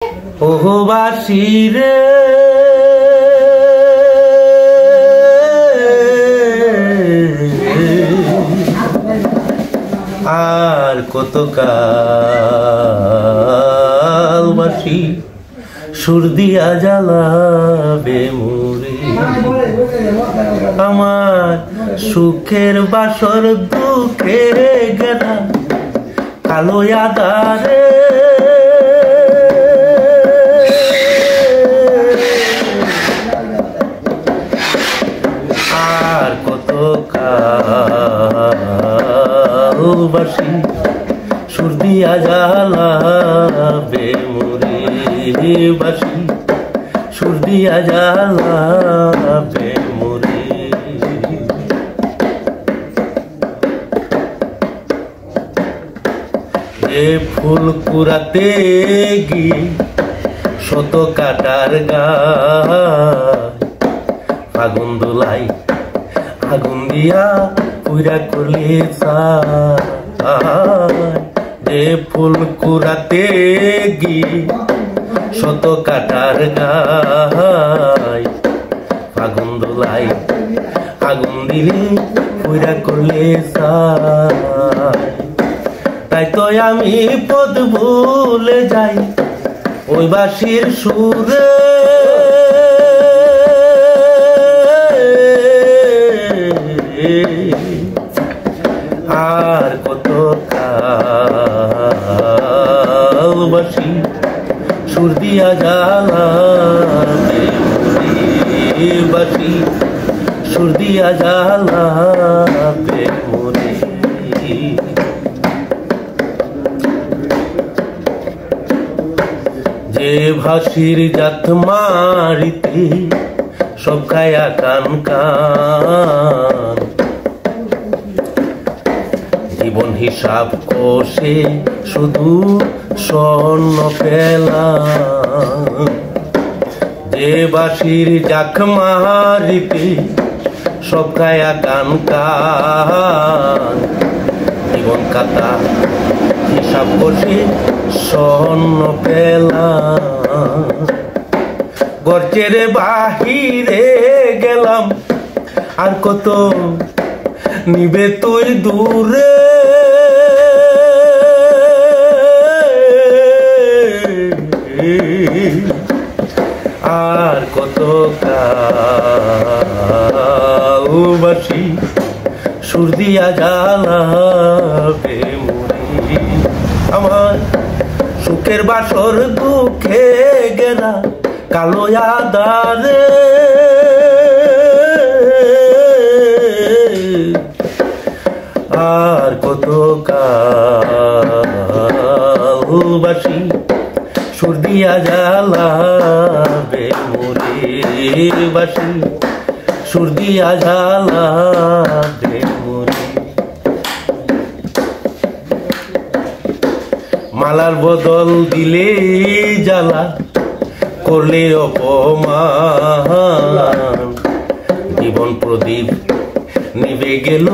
ওহো বাসি রে আর কত কাল বাসি সুর দিয়া জ্বালাবে মুরে আমার সুখের বাসর দুঃখে গেলা কালো আধারে আর কত কাল বাসি সুর দিয়া জ্বালাবে মুরে বাসি সুর দিয়া জ্বালাবে মুরে এ ফুল কুড়াতে গিয়ে শত কাটার গায় ফাগুন দোলাই আগুন দিয়া পুরা করলে যে ফুল কুড়াতে গিয়ে শত কাটার গায় ফাগুন দোলাই আগুন দিলে পুরা করলে তাই তো আমি পদ ভুলে যাই ওই বাঁশির সুরে আর কত কাল বাসি সুর দিয়া জ্বালাবে মুরে বাসি সুর দিয়া জ্বালাবে মুরে যে ভাসির জাত মারিতে সব খায়া কান কান জীবন হিসাব কষে শুধু স্বর্ণ পেলা যে বাঁশির জাক মারিতে সব খায়া কান কান জীবন কাতা হিসাব কষে স্বর্ণ পেলা গর্জের বাহিরে গেলাম আর কত নিবে তুই দূরে আর কত কাল বাসি সুর দিয়া জ্বালাবে মুরে আমার সুখের বাসর দুঃখে গেলা কালো আধারে আর কত কাল বাসি সুর দিয়া জ্বালাবে মুরে বাসি সুর দিয়া জ্বালাবে মুরে মালার বদল দিলে জ্বালা করলে অপমান জীবন প্রদীপ নিভে গেল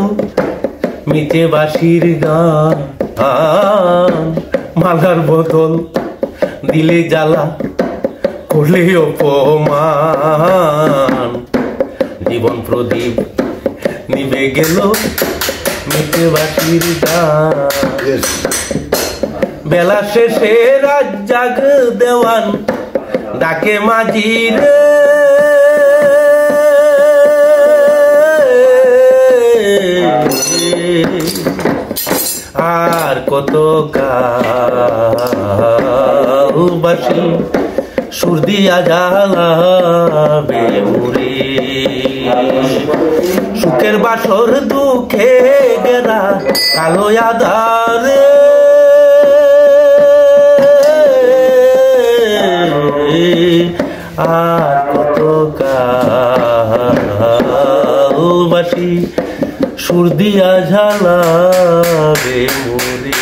মিটে বাঁশির গান মালার বদল দিলে জ্বালা করলে অপমান জীবন প্রদীপ নিভে গেল মিটে বাঁশির গান বেলা শেষে রাত জাগ দেওয়ান ডাকে মাঝি রে আর কত কাল বাসি সুর দিয়া জ্বালাবে মুরে সুখের বাসর দুঃখে গেলা কালো আধারে আর কত কাল বাসি সুর দিয়া ঝালাবে মুরে।